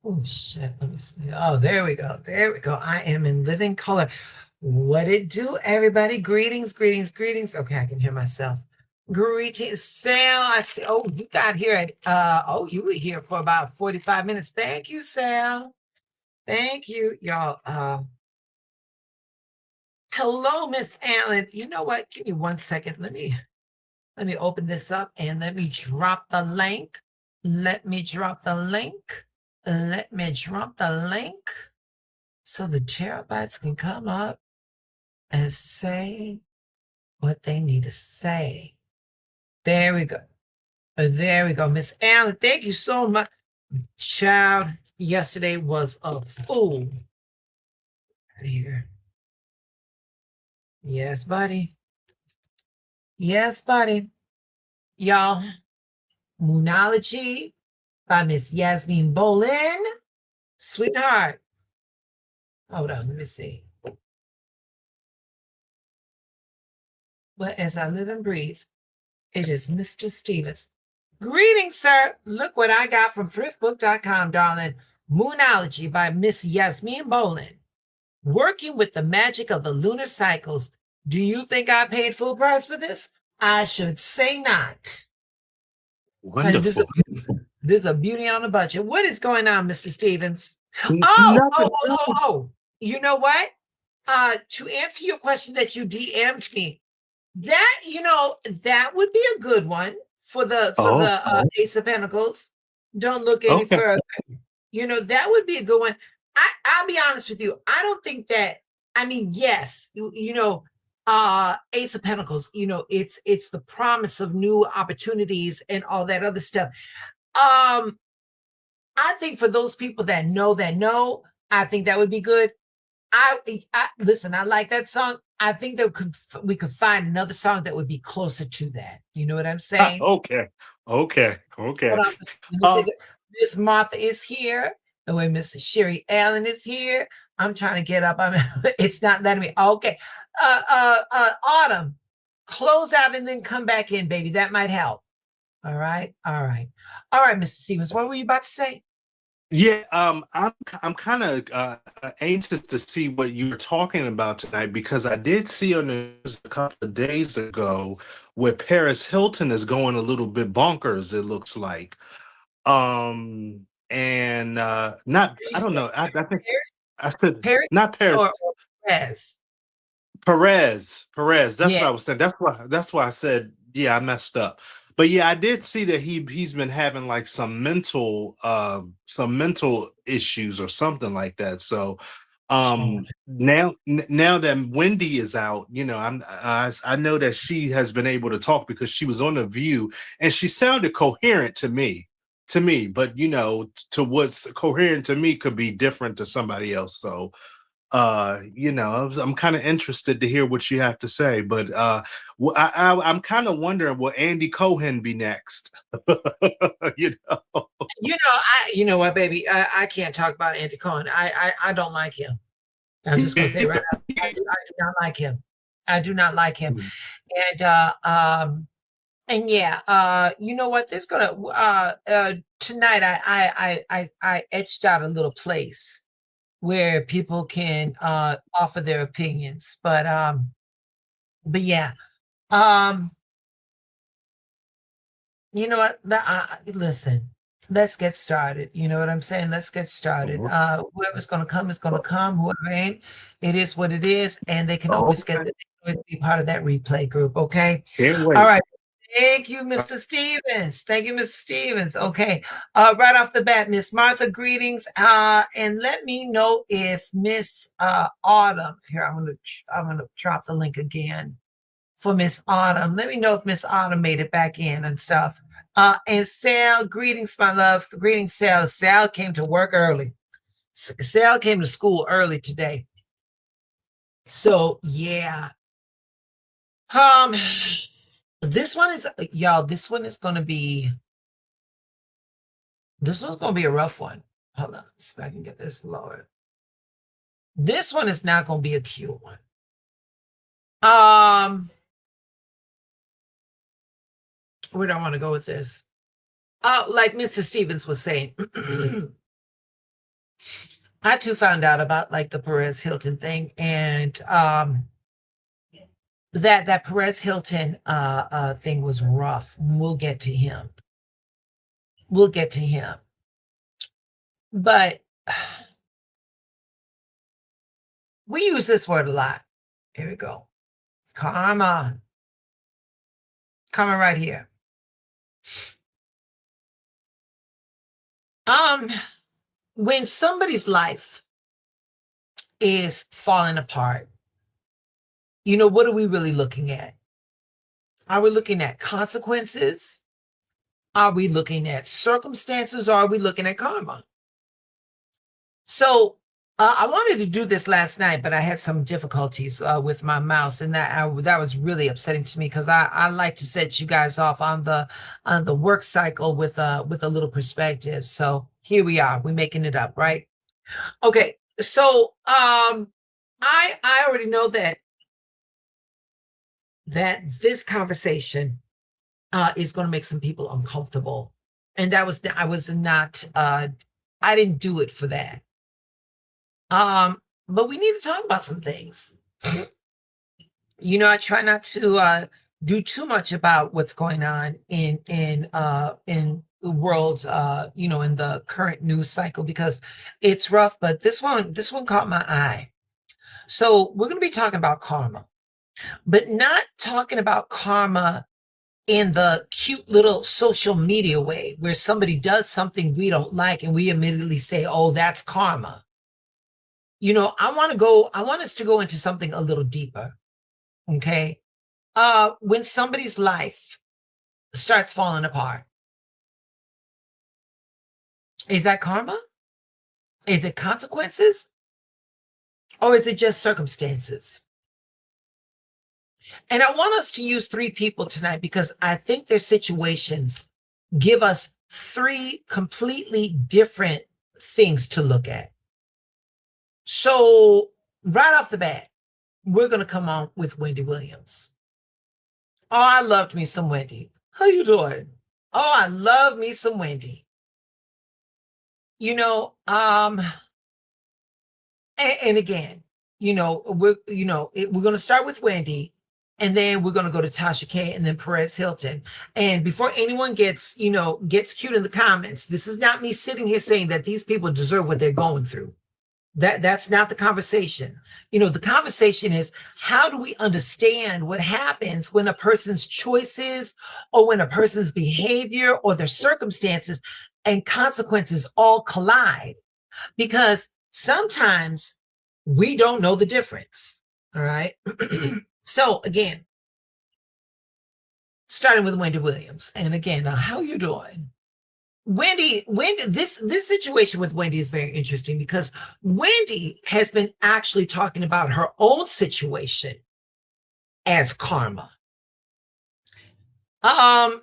Oh shit. Let me see. Oh, there we go. There we go. I am in living color. What it do, everybody? Greetings, greetings, greetings. Okay, I can hear myself. Greetings, Sal. I see. Oh, you got here at oh, you were here for about 45 minutes. Thank you, Sal. Thank you, y'all. Hello, Miss Allen. You know what? Give me 1 second. Let me open this up and let me drop the link. Let me drop the link. Let me drop the link so the terabytes can come up and say what they need to say. There we go. There we go. Miss Allen, thank you so much. Child, yesterday was a fool. Here. Yes, buddy. Yes, buddy. Y'all, Moonology by Miss Yasmin Bolin. Sweetheart. Hold on, let me see. But as I live and breathe, it is Mr. Stevens. Greetings, sir. Look what I got from thriftbook.com, darling. Moonology by Miss Yasmin Bolin. Working with the magic of the lunar cycles. Do you think I paid full price for this? I should say not. Honey, Wonderful. this is a beauty on a budget. What is going on, Mr. Stevens? Nothing. Oh. You know what? To answer your question that you DM'd me, that would be a good one for the Oh, Ace of Pentacles. Don't look any okay. further. That would be a good one. I'll be honest with you. I don't think that. I mean, yes, Ace of Pentacles. It's the promise of new opportunities and all that other stuff. I think for those people that know, I think that would be good. I listen. I like that song. I think we could find another song that would be closer to that. You know what I'm saying? Okay. Okay. Hold Okay. on. Let me say Um, that Miss Martha is here. The way Miss Sherry Allen is here. I'm trying to get up. I mean, it's not letting me. Okay. Autumn, close out and then come back in, baby. That might help. All right. All right. All right, Mr. Stevens. What were you about to say? yeah, I'm kind of anxious to see what you were talking about tonight because I did see on the news a couple of days ago where Paris Hilton is going a little bit bonkers, it looks like. And not You I don't said know. I think Paris, I said Paris not Paris. or Perez? Perez. That's Yeah. what I was saying. That's why I said, yeah, I messed up. But yeah, I did see that he's been having like some mental issues or something like that. So Sure. now that Wendy is out, I know that she has been able to talk because she was on The View and she sounded coherent to me. But to what's coherent to me could be different to somebody else. So I'm kind of interested to hear what you have to say, but I'm kind of wondering, will Andy Cohen be next? you know You know what, baby? I can't talk about Andy Cohen. I don't like him. I'm just gonna say right now, I do not like him. I do not like him. And and yeah, you know what? There's gonna tonight. I etched out a little place where people can offer their opinions. But yeah, um, you know what? Listen, let's get started. You know what I'm saying? Let's get started. Mhm. Whoever's gonna come is gonna come. Whoever ain't, it is what it is, and they can always Okay. be part of that replay group. Okay. Can't All wait. right. Thank you, Mr. Stevens. Thank you, Mr. Stevens. Okay. Right off the bat, Miss Martha, greetings. And let me know if Miss Autumn here. I'm gonna drop the link again for Miss Autumn. Let me know if Miss Autumn made it back in and stuff. And Sal, greetings, my love. Greetings, Sal. Sal came to work early. Sal came to school early today. So yeah. Um, this one is y'all. This one's gonna be a rough one. Hold on, see if I can get this lower. This one is not gonna be a cute one. Where do I want to go with this? Like Mr. Stevens was saying, I too found out about like the Perez Hilton thing, and that Perez Hilton thing was rough. We'll get to him. We'll get to him. But we use this word a lot. Here we go. Karma. Karma right here. When somebody's life is falling apart, what are we really looking at? Are we looking at consequences? Are we looking at circumstances? Or are we looking at karma? So I wanted to do this last night, but I had some difficulties with my mouse, and that was really upsetting to me, because I like to set you guys off on the work cycle with a little perspective. So here we are. We're making it up, right? Okay. So I already know that this conversation is going to make some people uncomfortable, and I didn't do it for that. But we need to talk about some things. I try not to do too much about what's going on in the world, in the current news cycle, because it's rough. But this one caught my eye. So we're going to be talking about karma, but not talking about karma in the cute little social media way, where somebody does something we don't like and we immediately say, "Oh, that's karma." I want us to go into something a little deeper. Okay. When somebody's life starts falling apart, is that karma? Is it consequences? Or is it just circumstances? And I want us to use 3 people tonight, because I think their situations give us 3 completely different things to look at. So right off the bat, we're going to come on with Wendy Williams. Oh, I loved me some Wendy. How you doing? Oh, I love me some Wendy. And again, we're going to start with Wendy, and then we're going to go to Tasha K, and then Perez Hilton. And before anyone gets cute in the comments, this is not me sitting here saying that these people deserve what they're going through. That's not the conversation. The conversation is, how do we understand what happens when a person's choices, or when a person's behavior, or their circumstances and consequences all collide? Because sometimes we don't know the difference. All right. So again, starting with Wendy Williams. And again, how you doing? Wendy, this situation with Wendy is very interesting, because Wendy has been actually talking about her own situation as karma. There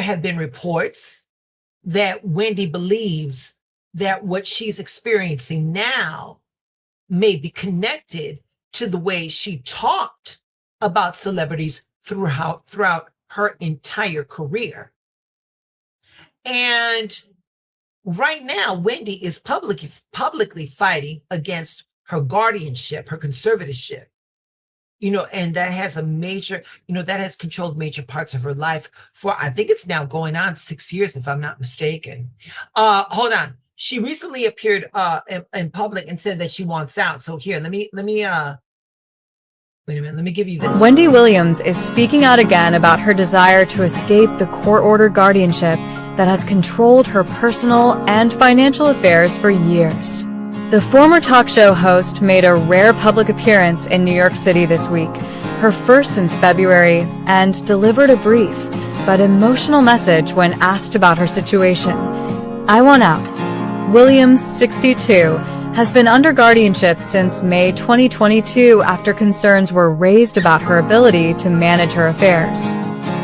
have been reports that Wendy believes that what she's experiencing now may be connected to the way she talked about celebrities throughout her entire career. And right now, Wendy is publicly fighting against her guardianship, her conservatorship, and that has that has controlled major parts of her life for, I think it's now going on 6 years, if I'm not mistaken. Hold on. She recently appeared in public and said that she wants out. So here, let me wait a minute, let me give you this. Wendy Williams is speaking out again about her desire to escape the court-ordered guardianship that has controlled her personal and financial affairs for years. The former talk show host made a rare public appearance in New York City this week, her first since February, and delivered a brief but emotional message when asked about her situation. "I want out." Williams, 62, has been under guardianship since May 2022 after concerns were raised about her ability to manage her affairs.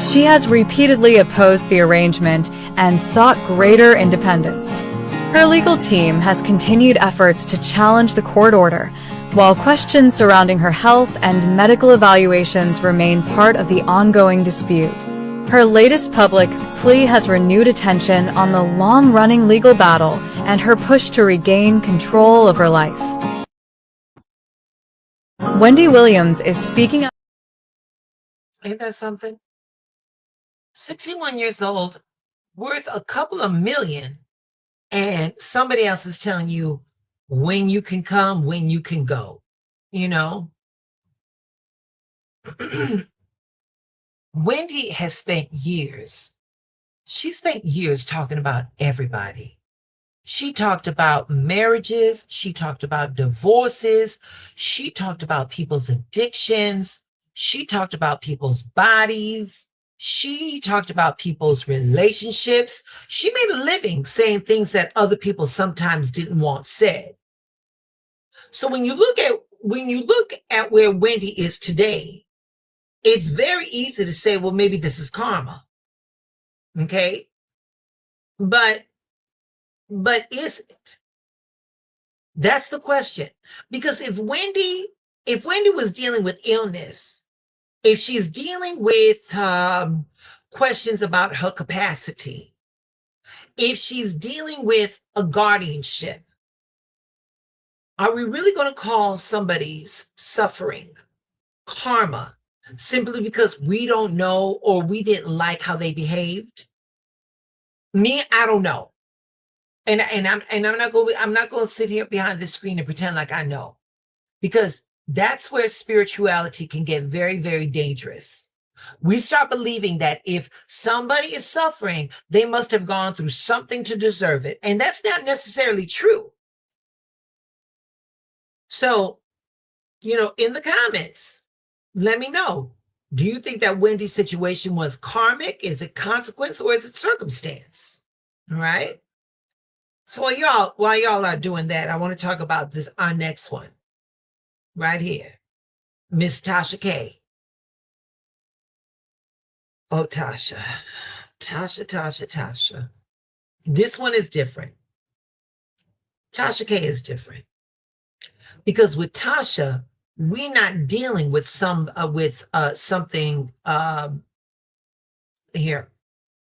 She has repeatedly opposed the arrangement and sought greater independence. Her legal team has continued efforts to challenge the court order, while questions surrounding her health and medical evaluations remain part of the ongoing dispute. Her latest public plea has renewed attention on the long-running legal battle and her push to regain control of her life. Wendy Williams is speaking out. Ain't that something? 61 years old, worth a couple of million, and somebody else is telling you when you can come, when you can go, you know? Wendy has spent years. She spent years talking about everybody. She talked about marriages. She talked about divorces. She talked about people's addictions. She talked about people's bodies. She talked about people's relationships. She made a living saying things that other people sometimes didn't want said. So when you look at where Wendy is today, it's very easy to say, well, maybe this is karma. Okay? But is it? That's the question. Because if Wendy was dealing with illness, if she's dealing with questions about her capacity, if she's dealing with a guardianship, are we really going to call somebody's suffering karma simply because we don't know or we didn't like how they behaved? Me, I don't know. And I'm not going to sit here behind the screen and pretend like I know, because that's where spirituality can get very, very dangerous. We start believing that if somebody is suffering, they must have gone through something to deserve it. And that's not necessarily true. So, in the comments, let me know. Do you think that Wendy's situation was karmic? Is it consequence or is it circumstance? All right. So while y'all are doing that, I want to talk about our next one right here. Miss Tasha K. Oh, Tasha. This one is different. Tasha K is different. Because with Tasha, we're not dealing with something here.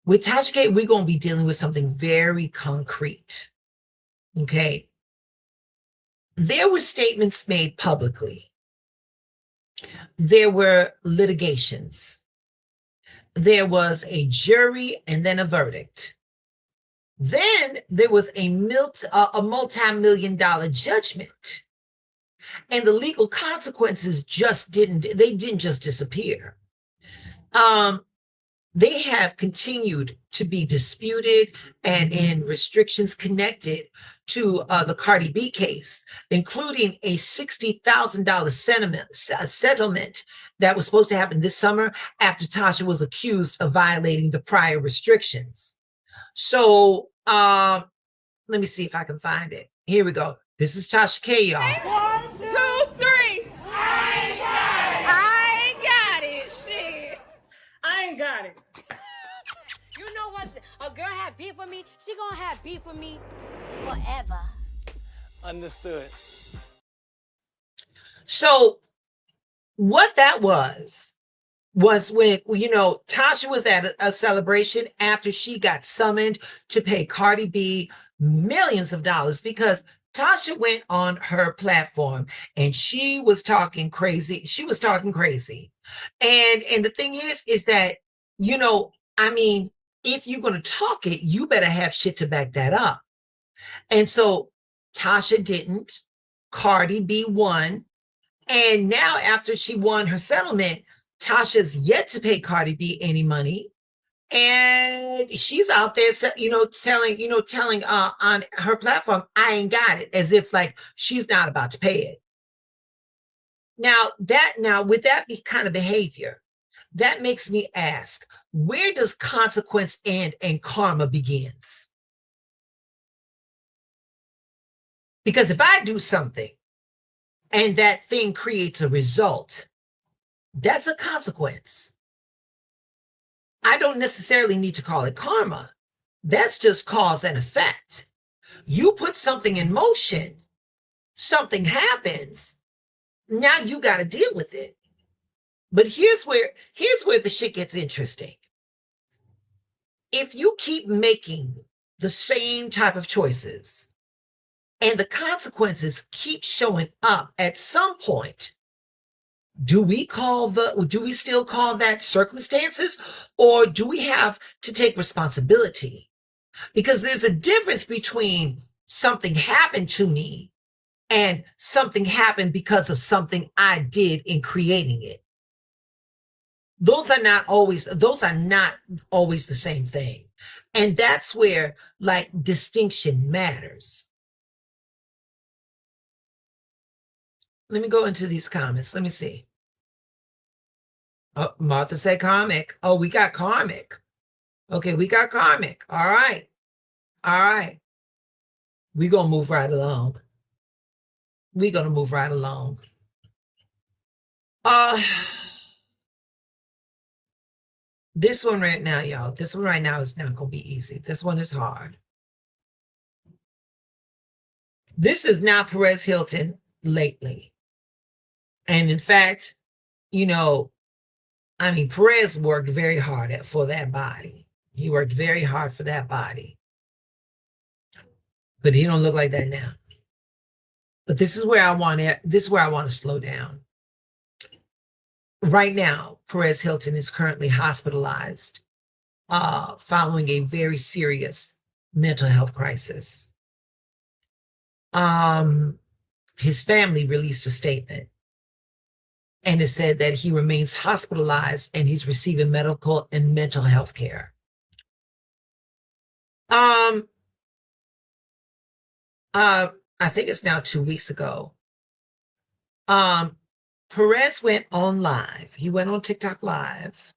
With Tasha K, we're going to be dealing with something very concrete. Okay. There were statements made publicly. There were litigations. There was a jury and then a verdict. Then there was a multi-million-dollar judgment. And the legal consequences didn't just disappear. They have continued to be disputed and restrictions connected to the Cardi B case, including a $60,000 settlement that was supposed to happen this summer after Tasha was accused of violating the prior restrictions. So let me see if I can find it. Here we go. This is Tasha K, y'all. 1, 2, 3. I ain't got it. Shit. I ain't got it. You know what? A girl have beef with me, she gonna have beef with me forever. Understood. So what that was when, Tasha was at a celebration after she got summoned to pay Cardi B millions of dollars because Tasha went on her platform and she was talking crazy. And the thing is that, if you're going to talk it, you better have shit to back that up. And so Tasha didn't. Cardi B won. And now after she won her settlement, Tasha's yet to pay Cardi B any money. And she's out there, telling on her platform, I ain't got it, as if like she's not about to pay it. Now with that kind of behavior, that makes me ask, where does consequence end and karma begins? Because if I do something and that thing creates a result, that's a consequence. I don't necessarily need to call it karma. That's just cause and effect. You put something in motion, something happens. Now you got to deal with it. But here's where the shit gets interesting. if you keep making the same type of choices and the consequences keep showing up at some point, do we still call that circumstances, or do we have to take responsibility? Because there's a difference between something happened to me and something happened because of something I did in creating it. Those are not always the same thing. And that's where like distinction matters. Let me go into these comments. Let me see. Oh, Martha said karmic. Oh, we got karmic. Okay, we got karmic. All right. All right. We're going to move right along. We're going to move right along. This one right now, y'all. This one right now is not going to be easy. This one is hard. This is not Perez Hilton lately. And in fact, you know, I mean, Perez worked very hard for that body. He worked very hard for that body. But he don't look like that now. But this is where I want to slow down. Right now, Perez Hilton is currently hospitalized following a very serious mental health crisis. His family released a statement, and it said that he remains hospitalized and he's receiving medical and mental health care. I think it's now 2 weeks ago. Perez went on live. He went on TikTok live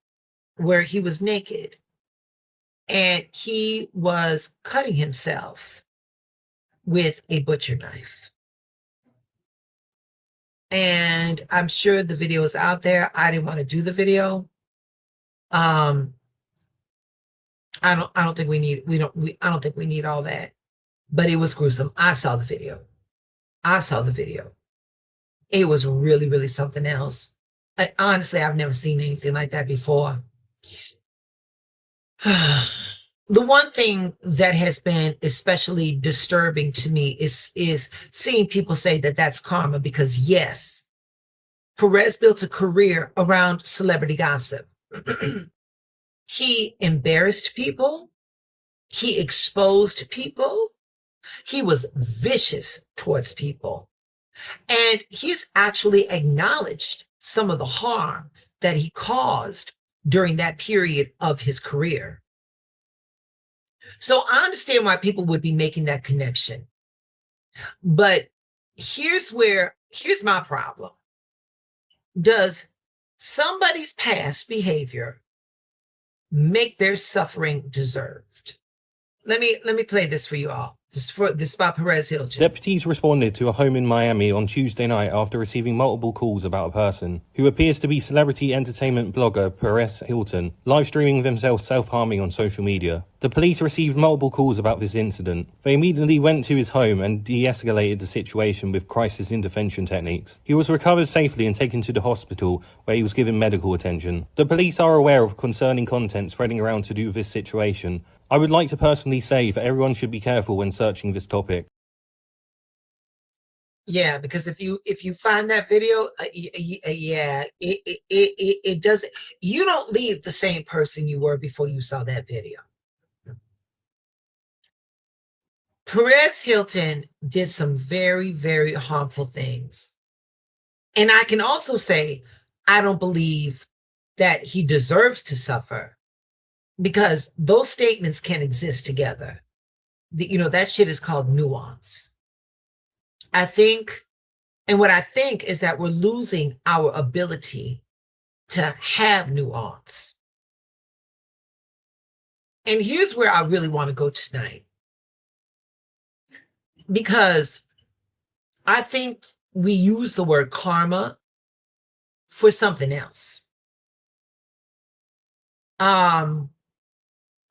where he was naked and he was cutting himself with a butcher knife. And I'm sure the video is out there. I didn't want to do the video. I don't think we need all that. But it was gruesome. I saw the video. It was really, really something else. Honestly, I've never seen anything like that before. The one thing that has been especially disturbing to me is seeing people say that that's karma, because yes, Perez built a career around celebrity gossip. He embarrassed people. He exposed people. He was vicious towards people. And he's actually acknowledged some of the harm that he caused during that period of his career. So I understand why people would be making that connection. But here's my problem. Does somebody's past behavior make their suffering deserved? Let me play this for you all. This is about Perez Hilton. Deputies responded to a home in Miami on Tuesday night after receiving multiple calls about a person who appears to be celebrity entertainment blogger Perez Hilton, live streaming themselves self-harming on social media. The police received multiple calls about this incident. They immediately went to his home and de-escalated the situation with crisis intervention techniques. He was recovered safely and taken to the hospital where he was given medical attention. The police are aware of concerning content spreading around to do with this situation. I would like to personally say that everyone should be careful when searching this topic. Yeah, because if you find that video, it doesn't. You don't leave the same person you were before you saw that video. Perez Hilton did some very, very harmful things, and I can also say I don't believe that he deserves to suffer, because those statements can exist together. That shit is called nuance. I think is that we're losing our ability to have nuance. And here's where I really want to go tonight, because I think we use the word karma for something else.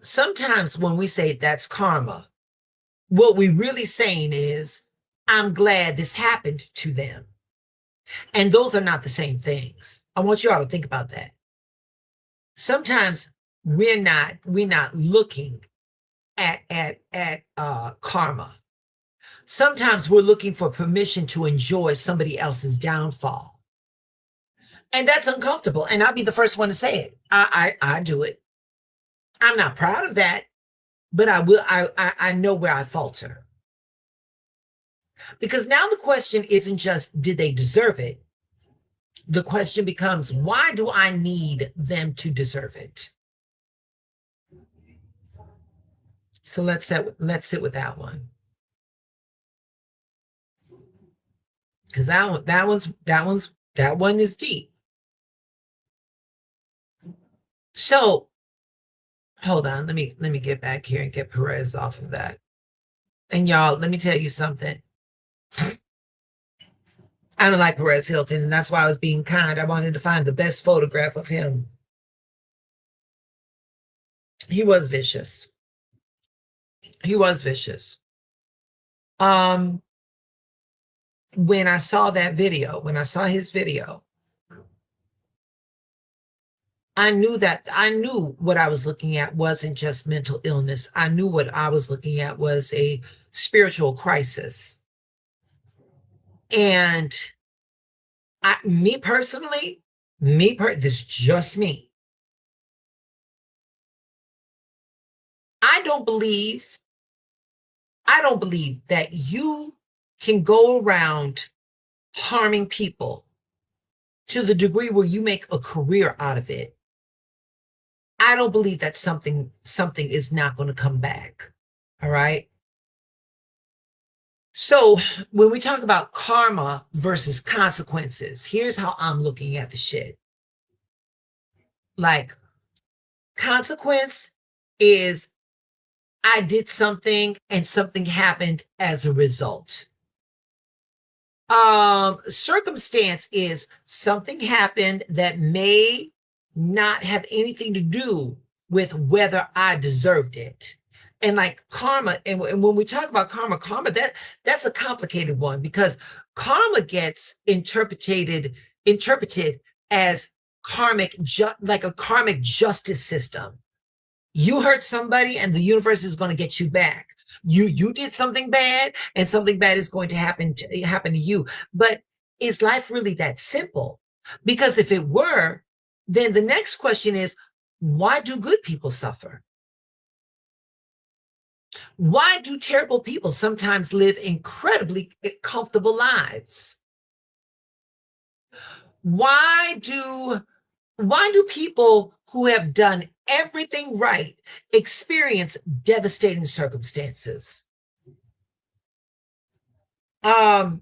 Sometimes when we say that's karma, what we're really saying is, I'm glad this happened to them. And those are not the same things. I want you all to think about that. Sometimes we're not looking at karma. Sometimes we're looking for permission to enjoy somebody else's downfall. And that's uncomfortable. And I'll be the first one to say it. I do it. I'm not proud of that, but I know where I falter. Because now the question isn't just, did they deserve it? The question becomes, why do I need them to deserve it? So let's sit with that one. Because that one is deep. So hold on, let me get back here and get Perez off of that. And y'all, let me tell you something. I don't like Perez Hilton, and that's why I was being kind. I wanted to find the best photograph of him. He was vicious. He was vicious. When I saw that video, when I saw his video, I knew what I was looking at wasn't just mental illness. I knew what I was looking at was a spiritual crisis. And me personally, this is just me. I don't believe that you can go around harming people to the degree where you make a career out of it. I don't believe that something is not going to come back. All right. So when we talk about karma versus consequences, here's how I'm looking at the shit. Like, consequence is I did something and something happened as a result. Circumstance is something happened that may not have anything to do with whether I deserved it. And like karma, and when we talk about karma, that's a complicated one, because karma gets interpreted as like a karmic justice system. You hurt somebody and the universe is going to get you back. You did something bad and something bad is going to happen to you. But is life really that simple? Because if it were, then the next question is, why do good people suffer? Why do terrible people sometimes live incredibly comfortable lives? Why do people who have done everything right experience devastating circumstances? Why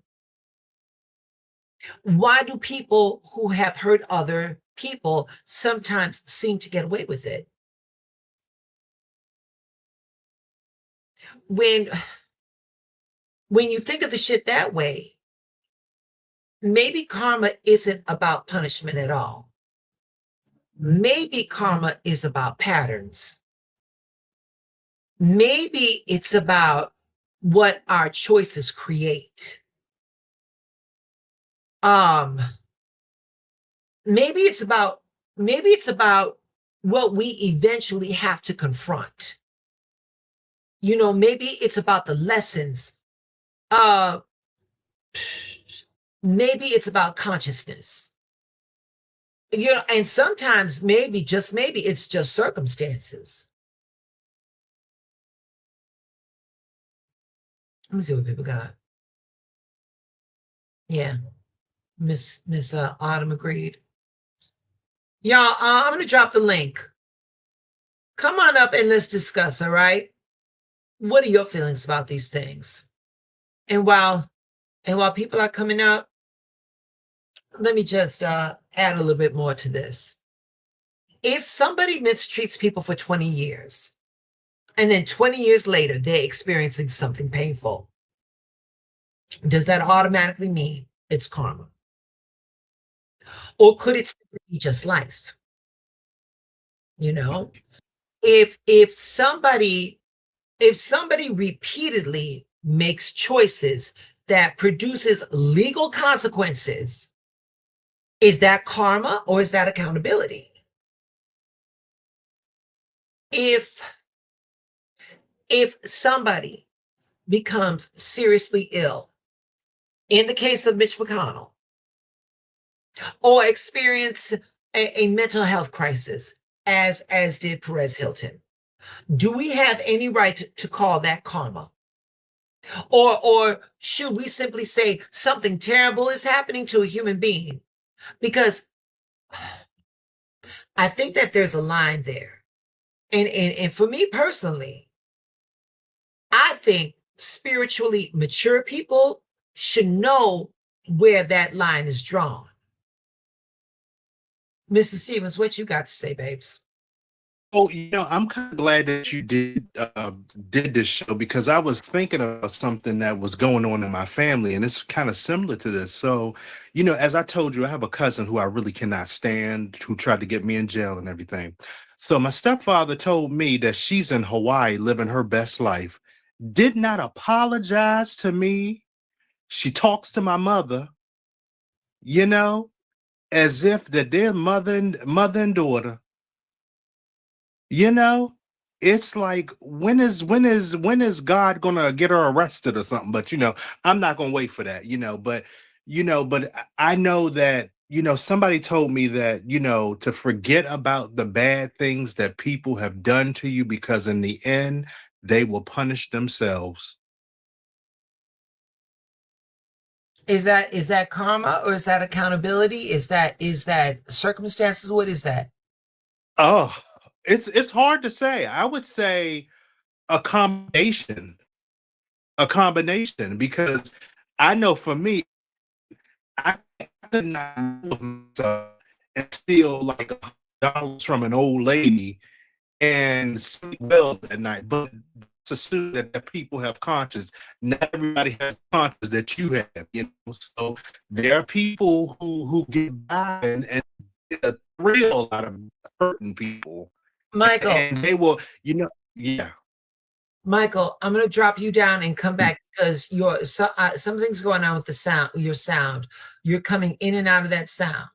do people who have hurt other people sometimes seem to get away with it? When you think of the shit that way, maybe karma isn't about punishment at all. Maybe karma is about patterns. Maybe it's about what our choices create. Maybe it's about what we eventually have to confront. You know, maybe it's about the lessons. Maybe it's about consciousness. You know, and sometimes maybe, just maybe, it's just circumstances. Let me see what people got. Yeah. Miss Autumn agreed. Y'all, I'm going to drop the link. Come on up and let's discuss, all right? What are your feelings about these things? And while people are coming up, let me just add a little bit more to this. If somebody mistreats people for 20 years, and then 20 years later, they're experiencing something painful, does that automatically mean it's karma? Or could it simply be just life? You know, if somebody repeatedly makes choices that produces legal consequences, is that karma or is that accountability? if somebody becomes seriously ill, in the case of Mitch McConnell, or experience a mental health crisis, as did Perez Hilton, do we have any right to call that karma? Or should we simply say something terrible is happening to a human being? Because I think that there's a line there. And for me personally, I think spiritually mature people should know where that line is drawn. Mrs. Stevens, what you got to say, babes? Oh, I'm kind of glad that you did this show, because I was thinking about something that was going on in my family, and it's kind of similar to this. So, as I told you, I have a cousin who I really cannot stand, who tried to get me in jail and everything. So my stepfather told me that she's in Hawaii living her best life, did not apologize to me. She talks to my mother, as if that they're mother and daughter. It's like, when is God gonna get her arrested or something? But I'm not gonna wait for that. But I know that somebody told me that to forget about the bad things that people have done to you, because in the end they will punish themselves. Is that karma, or is that accountability? Is that circumstances? What is that? Oh, it's hard to say. I would say a combination, because I know for me, I could not move myself and steal like $100 from an old lady and sleep well at night. But let's assume that people have conscience. Not everybody has the conscience that you have, So there are people who get by and get a thrill out of hurting people. Michael, And they will, yeah. Michael, I'm going to drop you down and come back, because something's going on with the sound. Your sound, you're coming in and out of that sound.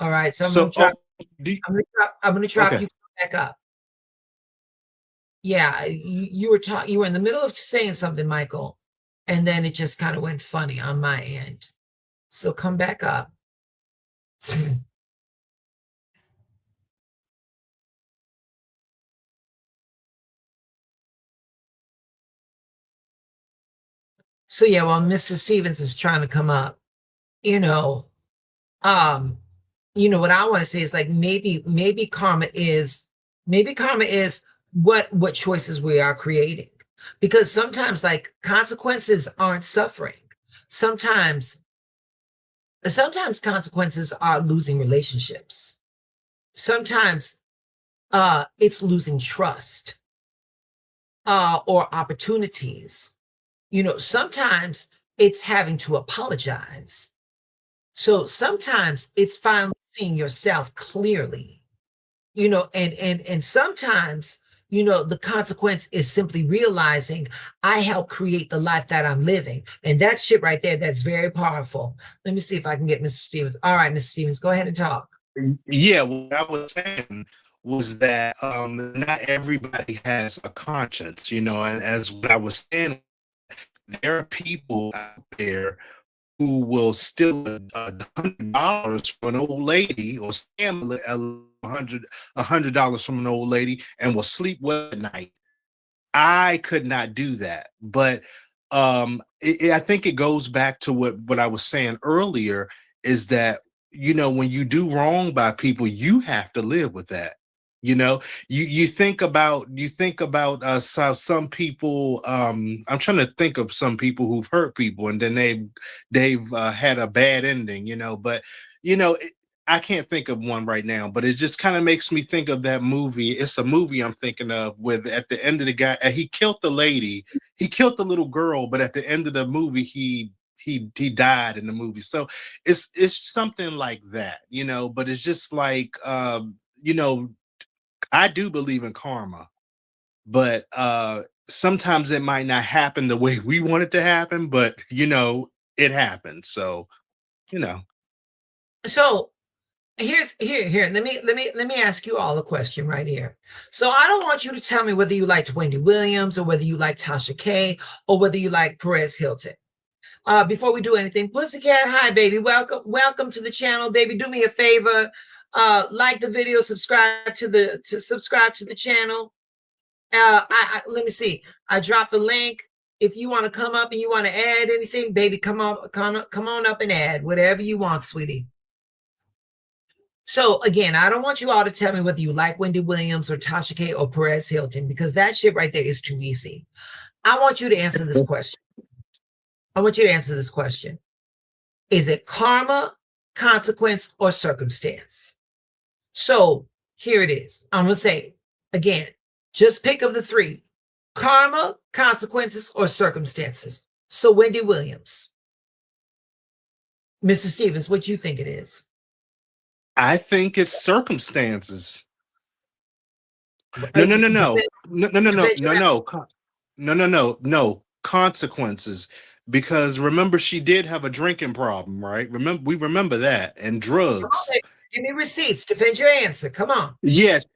All right, so I'm going to drop okay. you back up. Yeah, you were in the middle of saying something, Michael, and then it just kind of went funny on my end. So come back up. So yeah, well, Mr. Stevens is trying to come up. What I want to say is, like, maybe karma is what choices we are creating. Because sometimes, like, consequences aren't suffering. Sometimes consequences are losing relationships. Sometimes it's losing trust or opportunities. Sometimes it's having to apologize. So sometimes it's finally seeing yourself clearly, and sometimes, the consequence is simply realizing I helped create the life that I'm living. And that shit right there, that's very powerful. Let me see if I can get Mr. Stevens. All right, Mr. Stevens, go ahead and talk. Yeah, what I was saying was that not everybody has a conscience, and as what I was saying, there are people out there who will steal $100 from an old lady, or scam $100 from an old lady, and will sleep well at night. I could not do that, but I think it goes back to what I was saying earlier, is that when you do wrong by people, you have to live with that. You think about some people. I'm trying to think of some people who've hurt people, and then they've had a bad ending. But I can't think of one right now, but it just kind of makes me think of that movie. It's a movie I'm thinking of, with at the end of the guy, he killed the lady, he killed the little girl, but at the end of the movie, he died in the movie. So it's something like that, but it's just like, I do believe in karma, but sometimes it might not happen the way we want it to happen, but it happens. So, So, here. Let me ask you all a question right here. So I don't want you to tell me whether you liked Wendy Williams or whether you like Tasha K or whether you like Perez Hilton. Before we do anything, Pussycat, hi baby, welcome to the channel, baby. Do me a favor, like the video, subscribe to the channel. Let me see. I dropped the link. If you want to come up and you want to add anything, baby, come on up and add whatever you want, sweetie. So again, I don't want you all to tell me whether you like Wendy Williams or Tasha K or Perez Hilton, because that shit right there is too easy. I want you to answer this question. Is it karma, consequence, or circumstance? So here it is. I'm going to say again, just pick of the three: karma, consequences, or circumstances. So Wendy Williams. Mr. Stevens, what do you think it is? I think it's circumstances. No. Consequences. Because remember, she did have a drinking problem, right? We remember that, and drugs. Okay. Give me receipts. Defend your answer. Come on. Yes.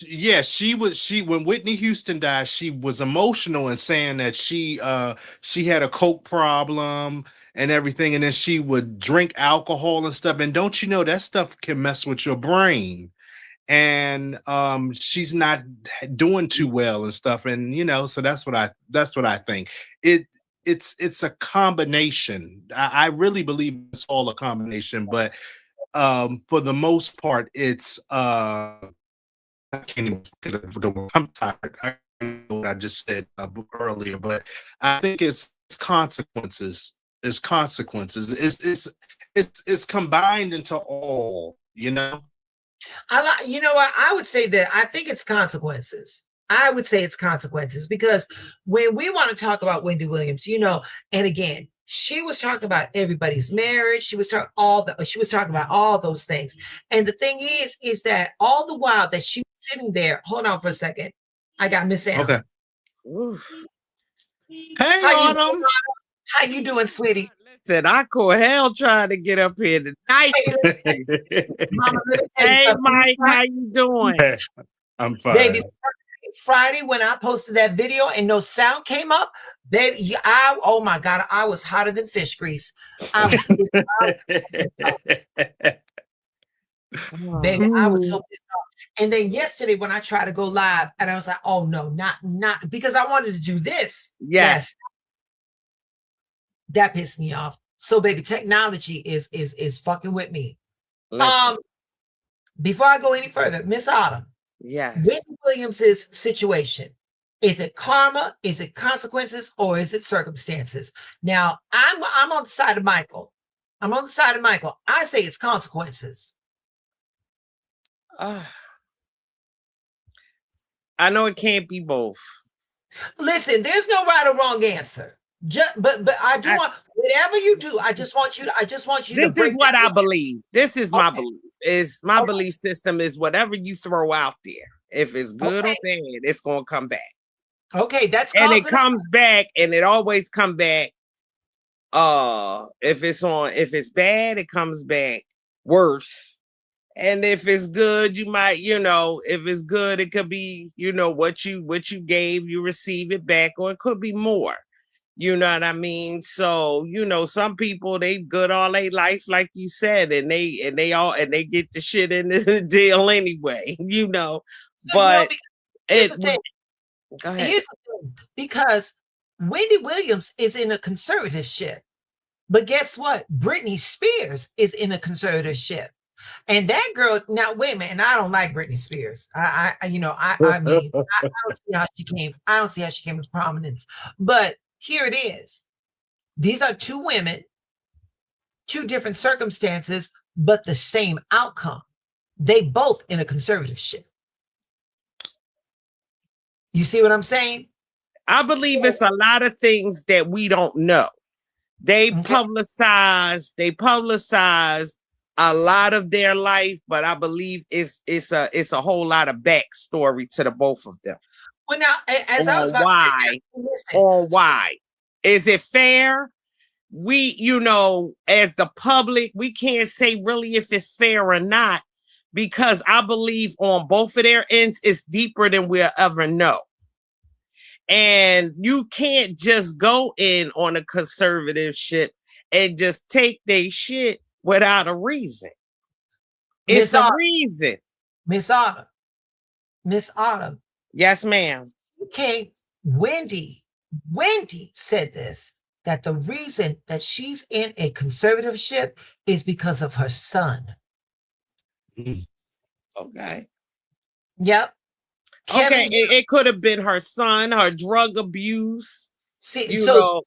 When Whitney Houston died, she was emotional and saying that she had a coke problem and everything, and then she would drink alcohol and stuff. And don't you know that stuff can mess with your brain? And she's not doing too well and stuff. And so that's what I think. It's a combination. I really believe it's all a combination, but for the most part, it's I can't even, I'm tired. I know what I just said earlier, but I think it's consequences. It's consequences. It's combined into all. You know what? I would say that I think it's consequences. I would say it's consequences, because when we want to talk about Wendy Williams, and again, she was talking about everybody's marriage. She was talking about all those things. And the thing is that all the while that she was sitting there, hold on for a second. I got Miss Anna. Okay. Hey, Autumn. How you doing, sweetie? Listen, I call hell trying to get up here tonight. Mama, hey, Mike, how you doing? I'm fine. Baby, Friday when I posted that video and no sound came up, baby, oh my God, I was hotter than fish grease. Baby, I was so pissed off. And then yesterday when I tried to go live, and I was like, oh no, not because I wanted to do this. Yes. That pissed me off. So baby, technology is fucking with me. Listen. Before I go any further, Miss Autumn. Yes. Wendy Williams's situation. Is it karma? Is it consequences? Or is it circumstances? Now, I'm on the side of Michael. I say it's consequences. I know it can't be both. Listen, there's no right or wrong answer. But I do want, whatever you do, I just want you. This is what I believe. This is my belief. My belief system is whatever you throw out there. If it's good or bad, it's gonna come back. Okay, that's and it comes back, and it always come back. If it's bad, it comes back worse. And if it's good, you might, if it's good, it could be, what you gave, you receive it back, or it could be more. You know what I mean? So, some people, they good all their life, like you said, and they get the shit in the deal anyway, but here's the thing. Because Wendy Williams is in a conservatorship, but guess what? Britney Spears is in a conservatorship. And that girl, now wait a minute, and I don't like Britney Spears. I mean, I don't see how she came. I don't see how she came to prominence. But here it is. These are two women, two different circumstances, but the same outcome. They both in a conservatorship. You see what I'm saying? I believe it's a lot of things that we don't know. They publicize a lot of their life, but I believe it's a whole lot of backstory to the both of them. Well, now, as I was about why is it fair? We, as the public, we can't say really if it's fair or not, because I believe on both of their ends, it's deeper than we'll ever know. And you can't just go in on a conservative shit and just take their shit without a reason. It's a reason. Miss Autumn. Yes, ma'am. Okay, Wendy said this, that the reason that she's in a conservatorship is because of her son. Okay. Yep. Okay, it could have been her son, her drug abuse. See,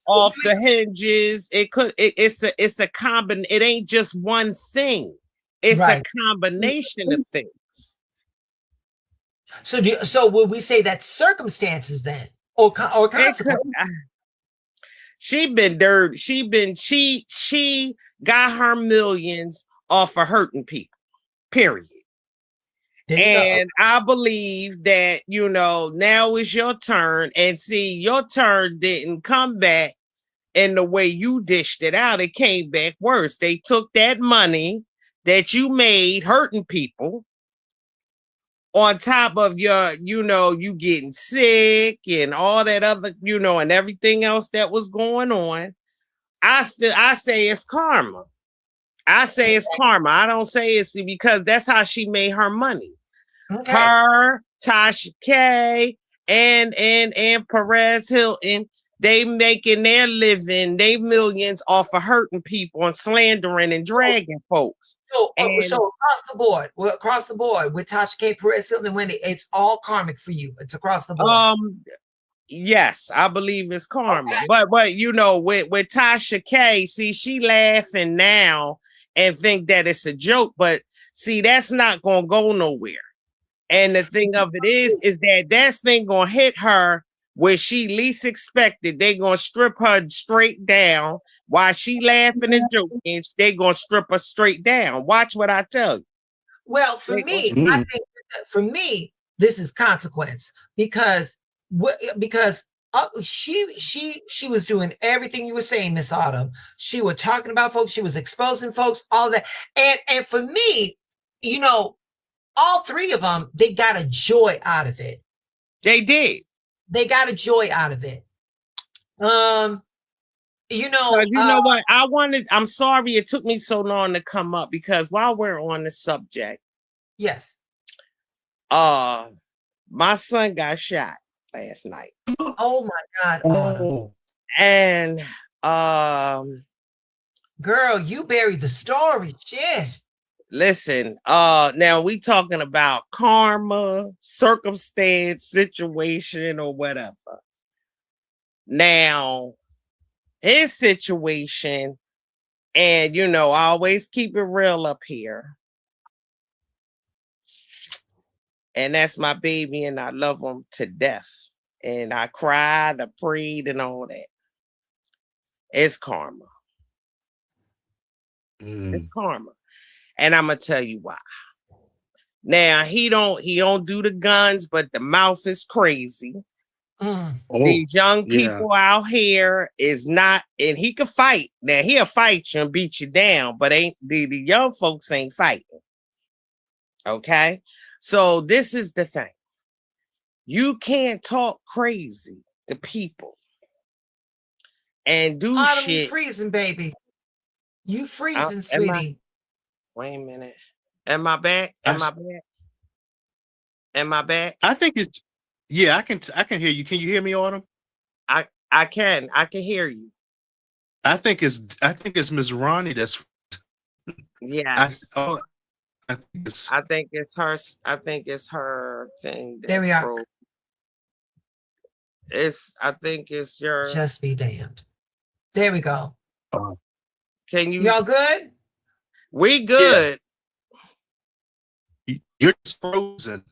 off the hinges. It's a combination. It ain't just one thing. It's a combination of things. So would we say that circumstances then, or she been dirty. She got her millions off of hurting people. Period. And I believe that, now is your turn. And see, your turn didn't come back in the way you dished it out. It came back worse. They took that money that you made hurting people on top of your, you getting sick and all that other, and everything else that was going on. I say it's karma. I say it's karma. I don't say it's because that's how she made her money. Okay. Her, Tasha K, and Perez Hilton, they making their living, they millions off of hurting people and slandering and dragging folks. So across the board with Tasha K, Perez Hilton, and Wendy, it's all karmic for you. It's across the board. Yes, I believe it's karma. Okay. But with Tasha K, see, she laughing now and think that it's a joke, but see, that's not gonna go nowhere. And the thing of it is that thing gonna hit her where she least expected. They gonna strip her straight down while she laughing and joking. They gonna strip her straight down. Watch what I tell you. Well, for me, this is consequence because she was doing everything you were saying, Miss Autumn. She was talking about folks. She was exposing folks, all that. And for me, all three of them, they got a joy out of it. They did. They got a joy out of it. What? I'm sorry it took me so long to come up because while we're on the subject. Yes. My son got shot last night. Oh my God. Oh. And girl, you buried the story. Shit. Listen, now we talking about karma, circumstance, situation, or whatever. Now, his situation, and I always keep it real up here. And that's my baby, and I love him to death. And I cried, I prayed, and all that. It's karma. It's karma. And I'm gonna tell you why. Now he don't do the guns, but the mouth is crazy. These young people out here is not, and he can fight. Now he'll fight you and beat you down, but the young folks ain't fighting. Okay, so this is the thing: you can't talk crazy to people and do Autumn, shit. You freezing, baby. You freezing, sweetie. Wait a minute. Am I back? Am I back? I think it's I can hear you. Can you hear me, Autumn? I can hear you. I think it's Miss Ronnie that's yes. I think it's her. I think it's her thing. There we are. I think it's your. Just be damned. There we go. Can you? Y'all good? We good. Yeah. You're just frozen.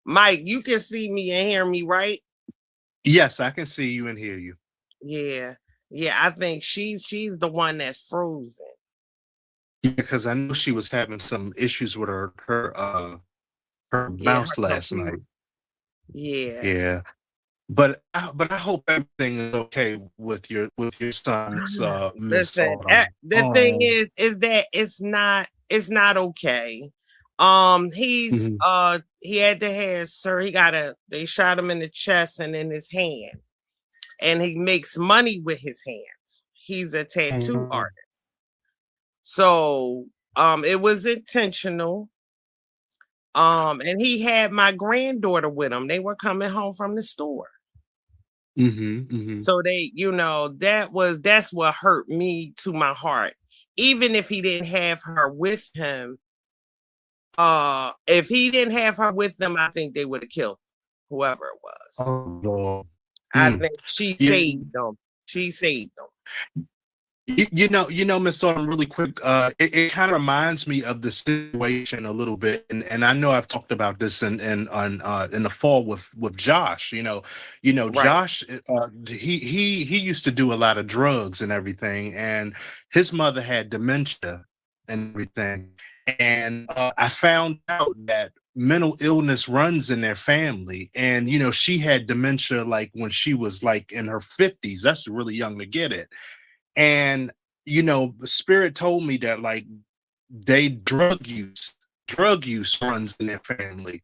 Mike, you can see me and hear me, right? Yes, I can see you and hear you. Yeah. I think she's the one that's frozen. Because I know she was having some issues with her mouse last night. Yeah. Yeah. But I hope everything is okay with your son's Miss Listen, Autumn. the thing is that it's not okay. He's Mhm. he had to have they shot him in the chest and in his hand, and he makes money with his hands. He's a tattoo Mhm. artist. So it was intentional. And he had my granddaughter with him. They were coming home from the store. Mhm. So they, that's what hurt me to my heart. Even if he didn't have her with him, if he didn't have her with them, I think they would have killed whoever it was. Oh Lord. I Mm. think she You, saved them. She saved them. Miss Autumn, really quick, it kind of reminds me of the situation a little bit, and I know I've talked about this in the fall with Josh. Right. Josh, he used to do a lot of drugs and everything, and his mother had dementia and everything, and I found out that mental illness runs in their family, and she had dementia like when she was like in her 50s. That's really young to get it. And Spirit told me that like they drug use runs in their family.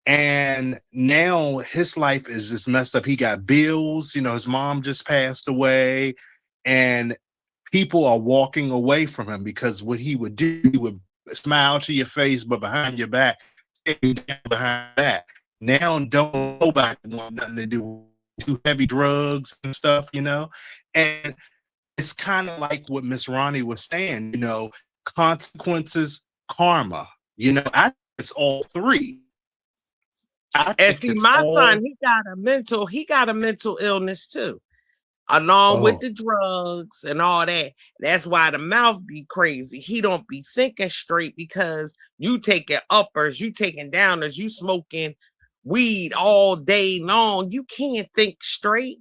And now his life is just messed up. He got bills, his mom just passed away, and people are walking away from him because what he would do, he would smile to your face, but behind your back, stare you down behind that. Now don't nobody want nothing to do with too heavy drugs and stuff, and it's kind of like what Miss Ronnie was saying, consequences, karma. I think it's all three. I And think see, it's my son, all. he got a mental illness too, along with Oh, the drugs and all that. That's why the mouth be crazy. He don't be thinking straight because you taking uppers, you taking downers, you smoking weed all day long. You can't think straight.